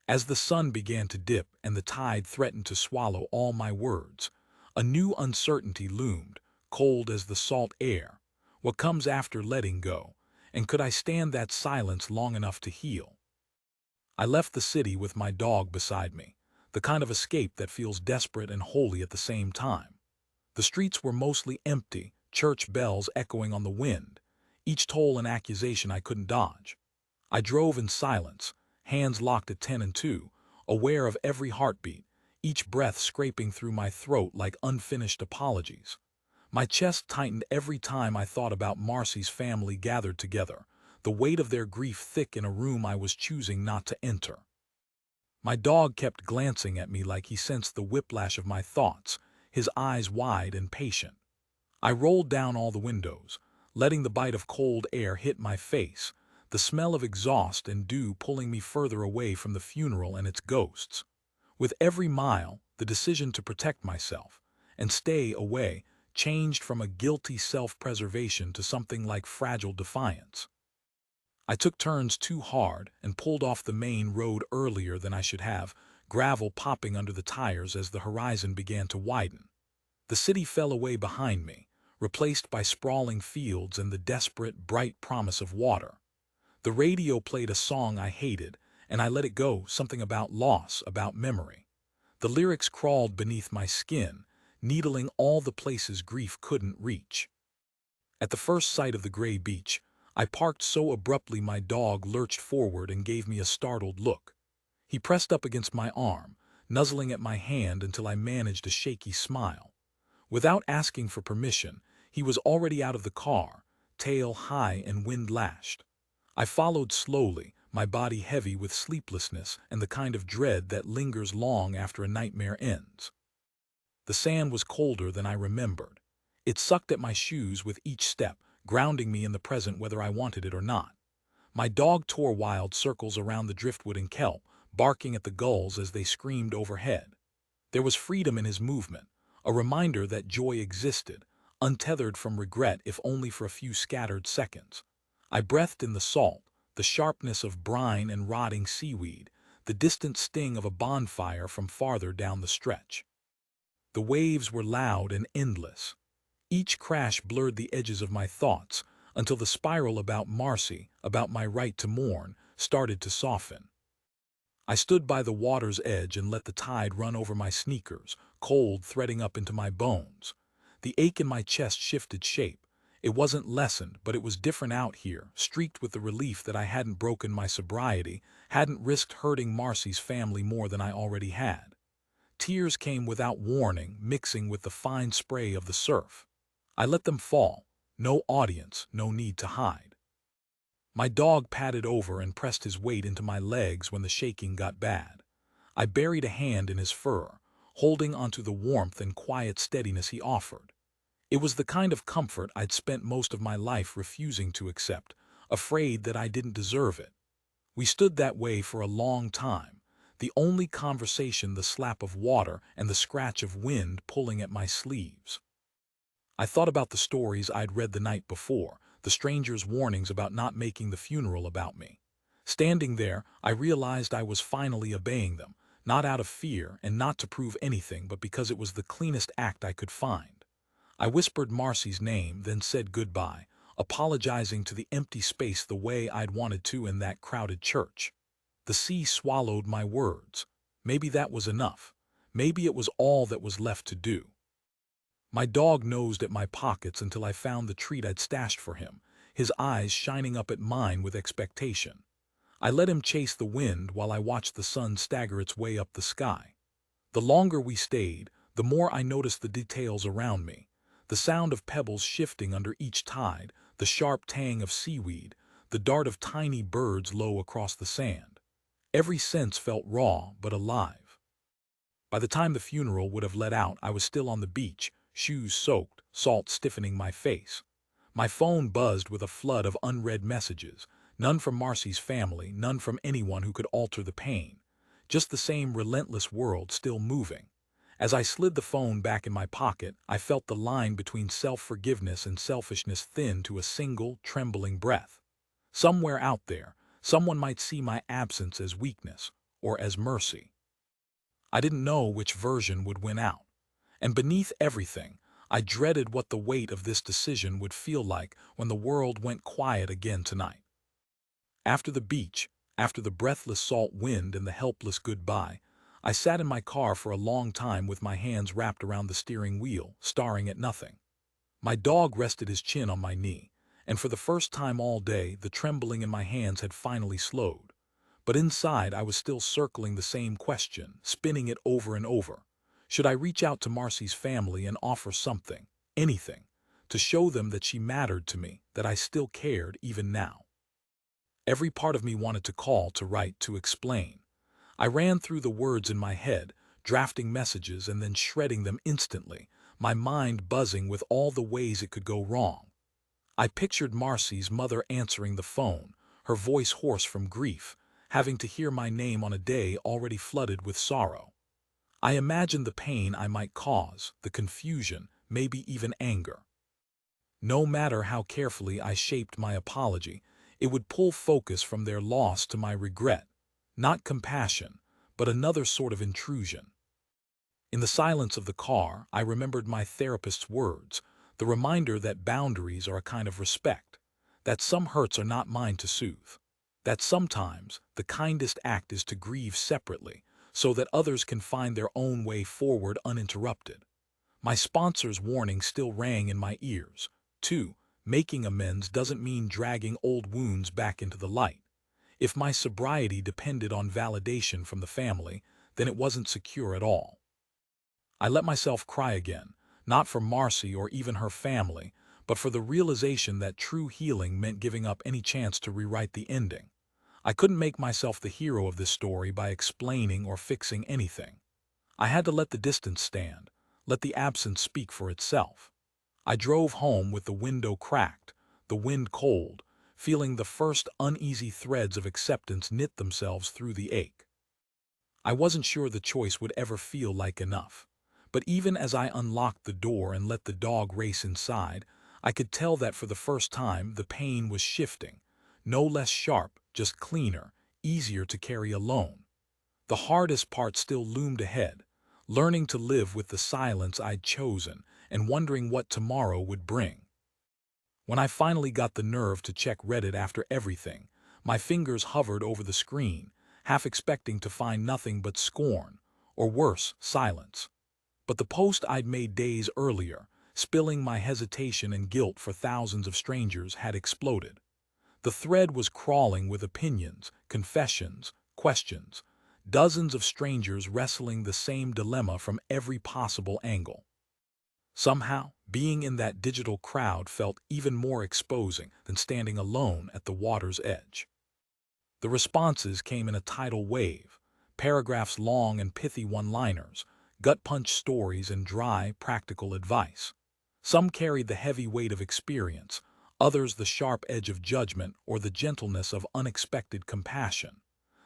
As the sun began to dip and the tide threatened to swallow all my words, a new uncertainty loomed, cold as the salt air. What comes after letting go, and could I stand that silence long enough to heal? I left the city with my dog beside me, the kind of escape that feels desperate and holy at the same time. The streets were mostly empty, church bells echoing on the wind, each toll an accusation I couldn't dodge. I drove in silence, hands locked at 10 and 2, aware of every heartbeat, each breath scraping through my throat like unfinished apologies. My chest tightened every time I thought about Marcy's family gathered together, the weight of their grief thick in a room I was choosing not to enter. My dog kept glancing at me like he sensed the whiplash of my thoughts, his eyes wide and patient. I rolled down all the windows, letting the bite of cold air hit my face, the smell of exhaust and dew pulling me further away from the funeral and its ghosts. With every mile, the decision to protect myself and stay away changed from a guilty self-preservation to something like fragile defiance. I took turns too hard and pulled off the main road earlier than I should have, gravel popping under the tires as the horizon began to widen. The city fell away behind me, replaced by sprawling fields and the desperate, bright promise of water. The radio played a song I hated, and I let it go, something about loss, about memory. The lyrics crawled beneath my skin, needling all the places grief couldn't reach. At the first sight of the gray beach, I parked so abruptly my dog lurched forward and gave me a startled look. He pressed up against my arm, nuzzling at my hand until I managed a shaky smile. Without asking for permission, he was already out of the car, tail high and wind-lashed. I followed slowly, my body heavy with sleeplessness and the kind of dread that lingers long after a nightmare ends. The sand was colder than I remembered. It sucked at my shoes with each step, grounding me in the present whether I wanted it or not. My dog tore wild circles around the driftwood and kelp, barking at the gulls as they screamed overhead. There was freedom in his movement, a reminder that joy existed, untethered from regret if only for a few scattered seconds. I breathed in the salt, the sharpness of brine and rotting seaweed, the distant sting of a bonfire from farther down the stretch. The waves were loud and endless. Each crash blurred the edges of my thoughts until the spiral about Marcy, about my right to mourn, started to soften. I stood by the water's edge and let the tide run over my sneakers, cold threading up into my bones. The ache in my chest shifted shape. It wasn't lessened, but it was different out here, streaked with the relief that I hadn't broken my sobriety, hadn't risked hurting Marcy's family more than I already had. Tears came without warning, mixing with the fine spray of the surf. I let them fall. No audience, no need to hide. My dog padded over and pressed his weight into my legs when the shaking got bad. I buried a hand in his fur, holding onto the warmth and quiet steadiness he offered. It was the kind of comfort I'd spent most of my life refusing to accept, afraid that I didn't deserve it. We stood that way for a long time, the only conversation the slap of water and the scratch of wind pulling at my sleeves. I thought about the stories I'd read the night before, the stranger's warnings about not making the funeral about me. Standing there, I realized I was finally obeying them, not out of fear and not to prove anything, but because it was the cleanest act I could find. I whispered Marcy's name, then said goodbye, apologizing to the empty space the way I'd wanted to in that crowded church. The sea swallowed my words. Maybe that was enough. Maybe it was all that was left to do. My dog nosed at my pockets until I found the treat I'd stashed for him, his eyes shining up at mine with expectation. I let him chase the wind while I watched the sun stagger its way up the sky. The longer we stayed, the more I noticed the details around me, the sound of pebbles shifting under each tide, the sharp tang of seaweed, the dart of tiny birds low across the sand. Every sense felt raw but alive. By the time the funeral would have let out, I was still on the beach, shoes soaked, salt stiffening my face. My phone buzzed with a flood of unread messages, none from Marcy's family, none from anyone who could alter the pain. Just the same relentless world still moving. As I slid the phone back in my pocket, I felt the line between self-forgiveness and selfishness thin to a single, trembling breath. Somewhere out there, someone might see my absence as weakness, or as mercy. I didn't know which version would win out. And beneath everything, I dreaded what the weight of this decision would feel like when the world went quiet again tonight. After the beach, after the breathless salt wind and the helpless goodbye, I sat in my car for a long time with my hands wrapped around the steering wheel, staring at nothing. My dog rested his chin on my knee, and for the first time all day, the trembling in my hands had finally slowed. But inside, I was still circling the same question, spinning it over and over. Should I reach out to Marcy's family and offer something, anything, to show them that she mattered to me, that I still cared even now? Every part of me wanted to call, to write, to explain. I ran through the words in my head, drafting messages and then shredding them instantly, my mind buzzing with all the ways it could go wrong. I pictured Marcy's mother answering the phone, her voice hoarse from grief, having to hear my name on a day already flooded with sorrow. I imagined the pain I might cause, the confusion, maybe even anger. No matter how carefully I shaped my apology, it would pull focus from their loss to my regret, not compassion, but another sort of intrusion. In the silence of the car, I remembered my therapist's words, The reminder that boundaries are a kind of respect, that some hurts are not mine to soothe, that sometimes the kindest act is to grieve separately so that others can find their own way forward uninterrupted. My sponsor's warning still rang in my ears. 2. Making amends doesn't mean dragging old wounds back into the light. If my sobriety depended on validation from the family, then it wasn't secure at all. I let myself cry again, not for Marcy or even her family, but for the realization that true healing meant giving up any chance to rewrite the ending. I couldn't make myself the hero of this story by explaining or fixing anything. I had to let the distance stand, let the absence speak for itself. I drove home with the window cracked, the wind cold, feeling the first uneasy threads of acceptance knit themselves through the ache. I wasn't sure the choice would ever feel like enough, but even as I unlocked the door and let the dog race inside, I could tell that for the first time the pain was shifting, no less sharp, just cleaner, easier to carry alone. The hardest part still loomed ahead, learning to live with the silence I'd chosen and wondering what tomorrow would bring. When I finally got the nerve to check Reddit after everything, my fingers hovered over the screen, half expecting to find nothing but scorn, or worse, silence. But the post I'd made days earlier, spilling my hesitation and guilt for thousands of strangers, had exploded. The thread was crawling with opinions, confessions, questions, dozens of strangers wrestling the same dilemma from every possible angle. Somehow, being in that digital crowd felt even more exposing than standing alone at the water's edge. The responses came in a tidal wave, paragraphs long and pithy one-liners, gut-punch stories and dry, practical advice. Some carried the heavy weight of experience, others the sharp edge of judgment or the gentleness of unexpected compassion.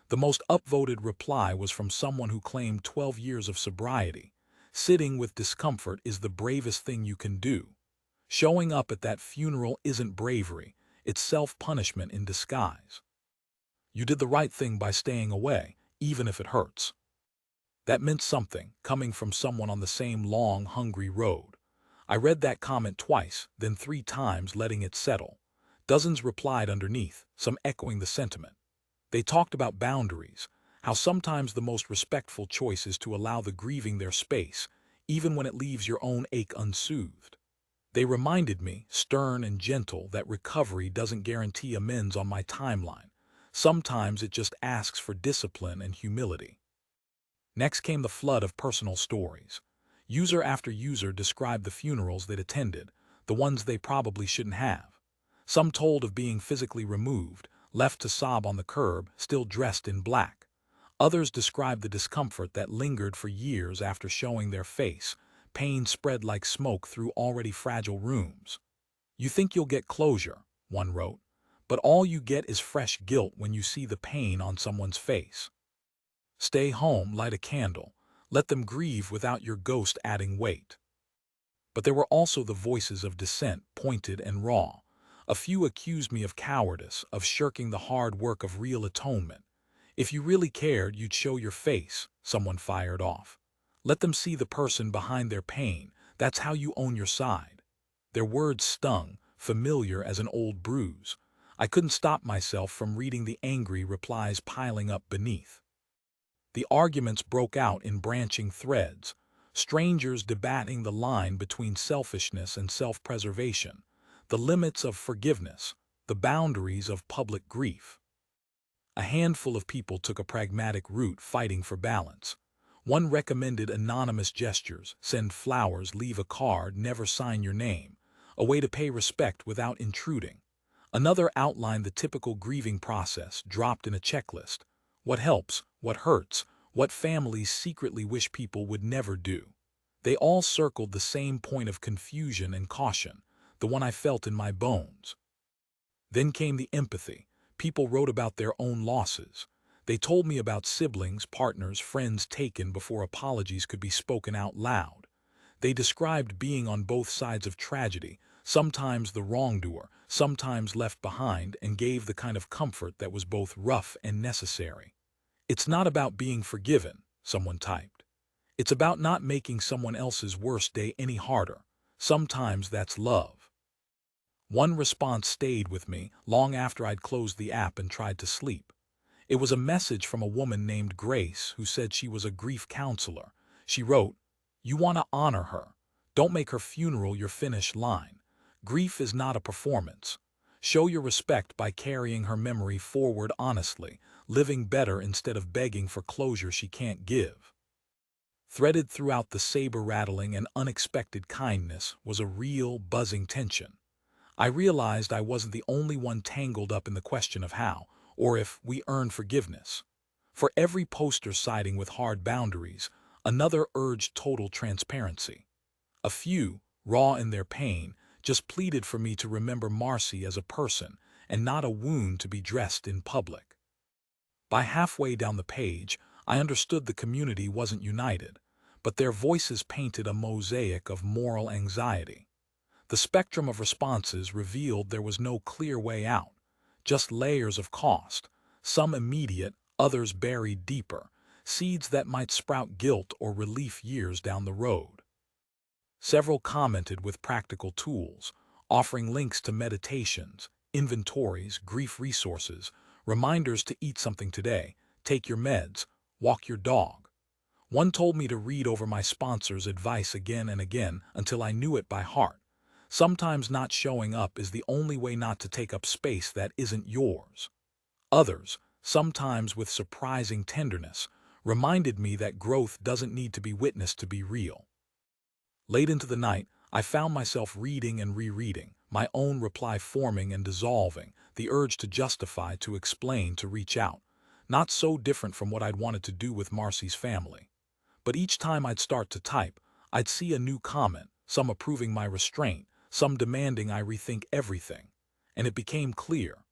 The most upvoted reply was from someone who claimed 12 years of sobriety. Sitting with discomfort is the bravest thing you can do. Showing up at that funeral isn't bravery, it's self-punishment in disguise. You did the right thing by staying away, even if it hurts. That meant something, coming from someone on the same long, hungry road. I read that comment twice, then 3 times, letting it settle. Dozens replied underneath, some echoing the sentiment. They talked about boundaries, how sometimes the most respectful choice is to allow the grieving their space, even when it leaves your own ache unsoothed. They reminded me, stern and gentle, that recovery doesn't guarantee amends on my timeline. Sometimes it just asks for discipline and humility. Next came the flood of personal stories. User after user described the funerals they'd attended, the ones they probably shouldn't have. Some told of being physically removed, left to sob on the curb, still dressed in black. Others described the discomfort that lingered for years after showing their face. Pain spread like smoke through already fragile rooms. You think you'll get closure, one wrote, but all you get is fresh guilt when you see the pain on someone's face. Stay home, light a candle, let them grieve without your ghost adding weight. But there were also the voices of dissent, pointed and raw. A few accused me of cowardice, of shirking the hard work of real atonement. If you really cared, you'd show your face, someone fired off. Let them see the person behind their pain, that's how you own your side. Their words stung, familiar as an old bruise. I couldn't stop myself from reading the angry replies piling up beneath. The arguments broke out in branching threads, strangers debating the line between selfishness and self-preservation, the limits of forgiveness, the boundaries of public grief. A handful of people took a pragmatic route, fighting for balance. One recommended anonymous gestures, send flowers, leave a card, never sign your name, a way to pay respect without intruding. Another outlined the typical grieving process, dropped in a checklist: what helps, what hurts, what families secretly wish people would never do. They all circled the same point of confusion and caution, the one I felt in my bones. Then came the empathy. People wrote about their own losses. They told me about siblings, partners, friends taken before apologies could be spoken out loud. They described being on both sides of tragedy, sometimes the wrongdoer, sometimes left behind, and gave the kind of comfort that was both rough and necessary. It's not about being forgiven, someone typed. It's about not making someone else's worst day any harder. Sometimes that's love. One response stayed with me long after I'd closed the app and tried to sleep. It was a message from a woman named Grace who said she was a grief counselor. She wrote, "You want to honor her. Don't make her funeral your finish line. Grief is not a performance. Show your respect by carrying her memory forward honestly, living better instead of begging for closure she can't give." Threaded throughout the saber-rattling and unexpected kindness was a real, buzzing tension. I realized I wasn't the only one tangled up in the question of how, or if, we earn forgiveness. For every poster siding with hard boundaries, another urged total transparency. A few, raw in their pain, just pleaded for me to remember Marcy as a person and not a wound to be dressed in public. By halfway down the page, I understood the community wasn't united, but their voices painted a mosaic of moral anxiety. The spectrum of responses revealed there was no clear way out, just layers of cost, some immediate, others buried deeper, seeds that might sprout guilt or relief years down the road. Several commented with practical tools, offering links to meditations, inventories, grief resources, reminders to eat something today, take your meds, walk your dog. One told me to read over my sponsor's advice again and again until I knew it by heart. Sometimes not showing up is the only way not to take up space that isn't yours. Others, sometimes with surprising tenderness, reminded me that growth doesn't need to be witnessed to be real. Late into the night, I found myself reading and rereading, my own reply forming and dissolving, the urge to justify, to explain, to reach out. Not so different from what I'd wanted to do with Marcy's family. But each time I'd start to type, I'd see a new comment, some approving my restraint, some demanding I rethink everything. And it became clear.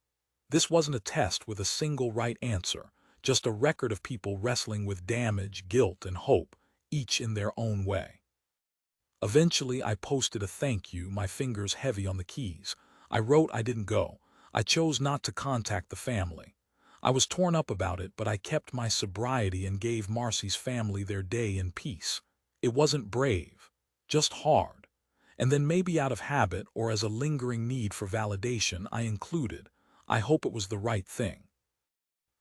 This wasn't a test with a single right answer, just a record of people wrestling with damage, guilt, and hope, each in their own way. Eventually, I posted a thank you, my fingers heavy on the keys. I wrote I didn't go. I chose not to contact the family. I was torn up about it, but I kept my sobriety and gave Marcy's family their day in peace. It wasn't brave, just hard. And then maybe out of habit or as a lingering need for validation, I included, "I hope it was the right thing."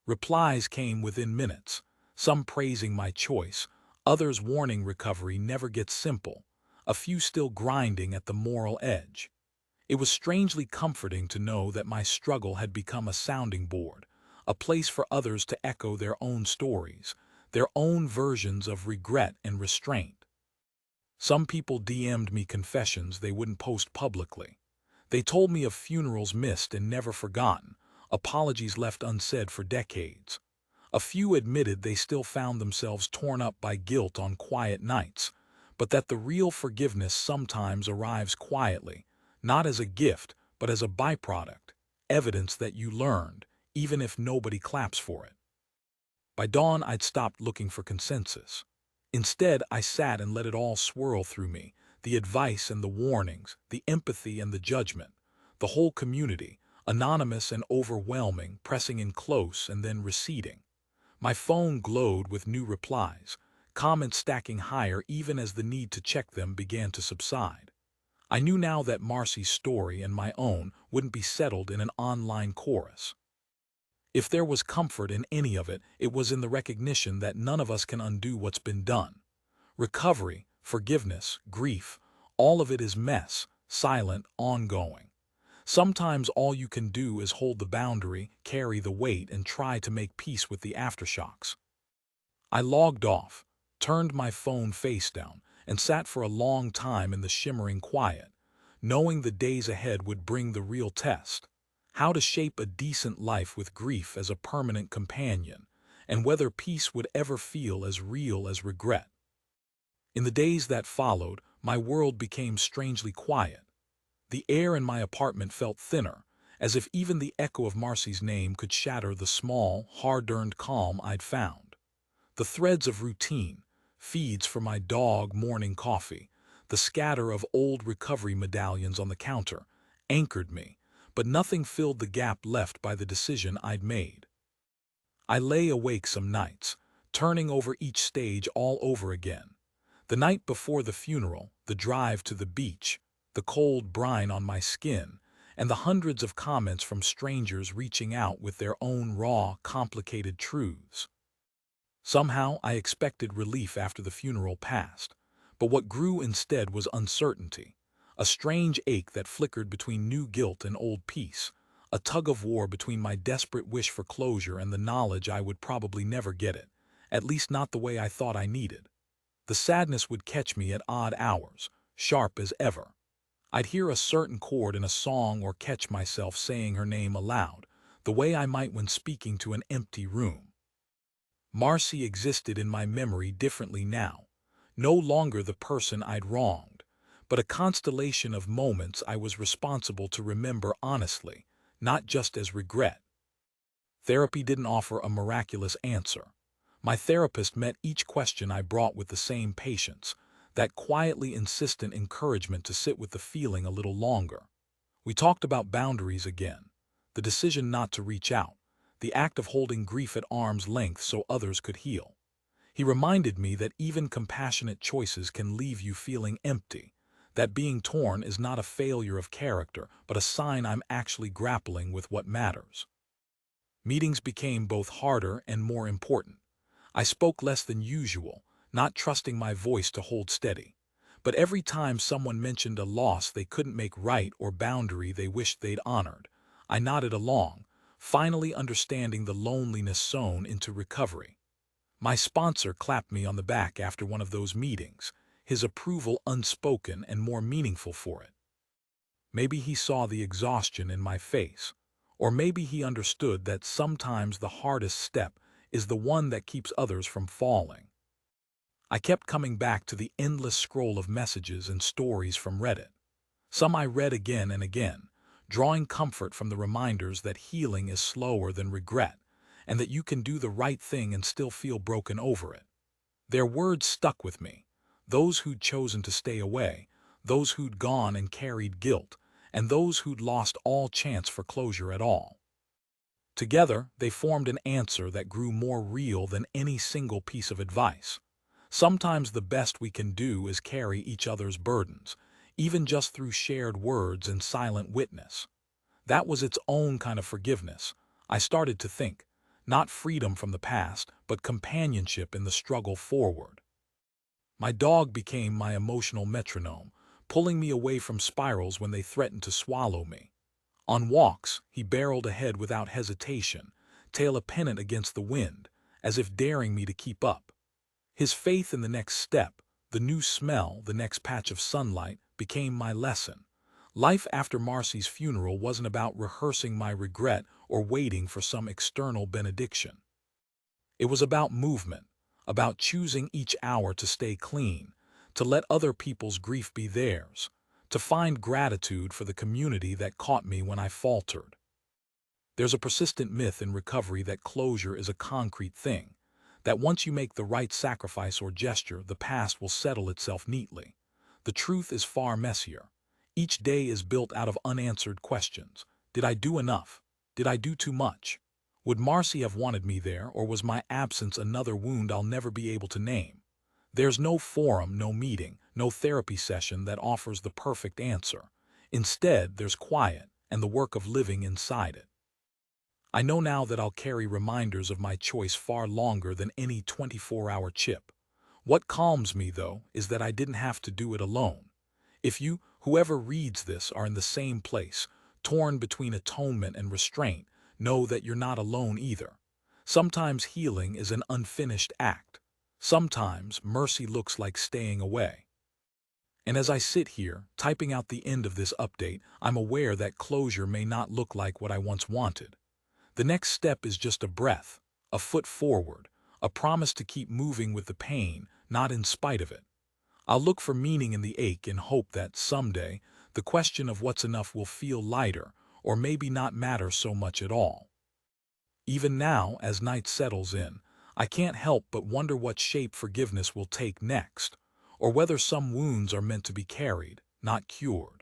Replies came within minutes, some praising my choice, others warning recovery never gets simple, a few still grinding at the moral edge. It was strangely comforting to know that my struggle had become a sounding board, a place for others to echo their own stories, their own versions of regret and restraint. Some people DM'd me confessions they wouldn't post publicly. They told me of funerals missed and never forgotten, apologies left unsaid for decades. A few admitted they still found themselves torn up by guilt on quiet nights, but that the real forgiveness sometimes arrives quietly, not as a gift, but as a byproduct, evidence that you learned, even if nobody claps for it. By dawn, I'd stopped looking for consensus. Instead, I sat and let it all swirl through me, the advice and the warnings, the empathy and the judgment, the whole community, anonymous and overwhelming, pressing in close and then receding. My phone glowed with new replies, comments stacking higher even as the need to check them began to subside. I knew now that Marcy's story and my own wouldn't be settled in an online chorus. If there was comfort in any of it, it was in the recognition that none of us can undo what's been done. Recovery, forgiveness, grief, all of it is mess, silent, ongoing. Sometimes all you can do is hold the boundary, carry the weight, and try to make peace with the aftershocks. I logged off, turned my phone face down, and sat for a long time in the shimmering quiet, knowing the days ahead would bring the real test. How to shape a decent life with grief as a permanent companion, and whether peace would ever feel as real as regret. In the days that followed, my world became strangely quiet. The air in my apartment felt thinner, as if even the echo of Marcy's name could shatter the small, hard-earned calm I'd found. The threads of routine, feeds for my dog, morning coffee, the scatter of old recovery medallions on the counter, anchored me, but nothing filled the gap left by the decision I'd made. I lay awake some nights, turning over each stage all over again. The night before the funeral, the the drive to the beach, the cold brine on my skin, and the hundreds of comments from strangers reaching out with their own raw, complicated truths. Somehow I expected relief after the funeral passed, but what grew instead was uncertainty, a strange ache that flickered between new guilt and old peace, a tug-of-war between my desperate wish for closure and the knowledge I would probably never get it, at least not the way I thought I needed. The sadness would catch me at odd hours, sharp as ever. I'd hear a certain chord in a song or catch myself saying her name aloud, the way I might when speaking to an empty room. Marcy existed in my memory differently now, no longer the person I'd wronged, but a constellation of moments I was responsible to remember honestly, not just as regret. Therapy didn't offer a miraculous answer. My therapist met each question I brought with the same patience, that quietly insistent encouragement to sit with the feeling a little longer. We talked about boundaries again, the decision not to reach out, the act of holding grief at arm's length so others could heal. He reminded me that even compassionate choices can leave you feeling empty, that being torn is not a failure of character, but a sign I'm actually grappling with what matters. Meetings became both harder and more important. I spoke less than usual, not trusting my voice to hold steady. But every time someone mentioned a loss they couldn't make right or boundary they wished they'd honored, I nodded along, finally understanding the loneliness sewn into recovery. My sponsor clapped me on the back after one of those meetings, his approval unspoken and more meaningful for it. Maybe he saw the exhaustion in my face, or maybe he understood that sometimes the hardest step is the one that keeps others from falling. I kept coming back to the endless scroll of messages and stories from Reddit. Some I read again and again, drawing comfort from the reminders that healing is slower than regret, and that you can do the right thing and still feel broken over it. Their words stuck with me, those who'd chosen to stay away, those who'd gone and carried guilt, and those who'd lost all chance for closure at all. Together, they formed an answer that grew more real than any single piece of advice. Sometimes the best we can do is carry each other's burdens, even just through shared words and silent witness. That was its own kind of forgiveness, I started to think, not freedom from the past, but companionship in the struggle forward. My dog became my emotional metronome, pulling me away from spirals when they threatened to swallow me. On walks, he barreled ahead without hesitation, tail a pennant against the wind, as if daring me to keep up. His faith in the next step, the new smell, the next patch of sunlight, became my lesson. Life after Marcy's funeral wasn't about rehearsing my regret or waiting for some external benediction. It was about movement, about choosing each hour to stay clean, to let other people's grief be theirs, to find gratitude for the community that caught me when I faltered. There's a persistent myth in recovery that closure is a concrete thing, that once you make the right sacrifice or gesture, the past will settle itself neatly. The truth is far messier. Each day is built out of unanswered questions. Did I do enough? Did I do too much? Would Marcy have wanted me there, or was my absence another wound I'll never be able to name? There's no forum, no meeting, no therapy session that offers the perfect answer. Instead, there's quiet and the work of living inside it. I know now that I'll carry reminders of my choice far longer than any 24-hour chip. What calms me, though, is that I didn't have to do it alone. If you, whoever reads this, are in the same place, torn between atonement and restraint, know that you're not alone either. Sometimes healing is an unfinished act. Sometimes mercy looks like staying away. And as I sit here, typing out the end of this update, I'm aware that closure may not look like what I once wanted. The next step is just a breath, a foot forward, a promise to keep moving with the pain, not in spite of it. I'll look for meaning in the ache and hope that someday the question of what's enough will feel lighter, or maybe not matter so much at all. Even now, as night settles in, I can't help but wonder what shape forgiveness will take next, or whether some wounds are meant to be carried, not cured.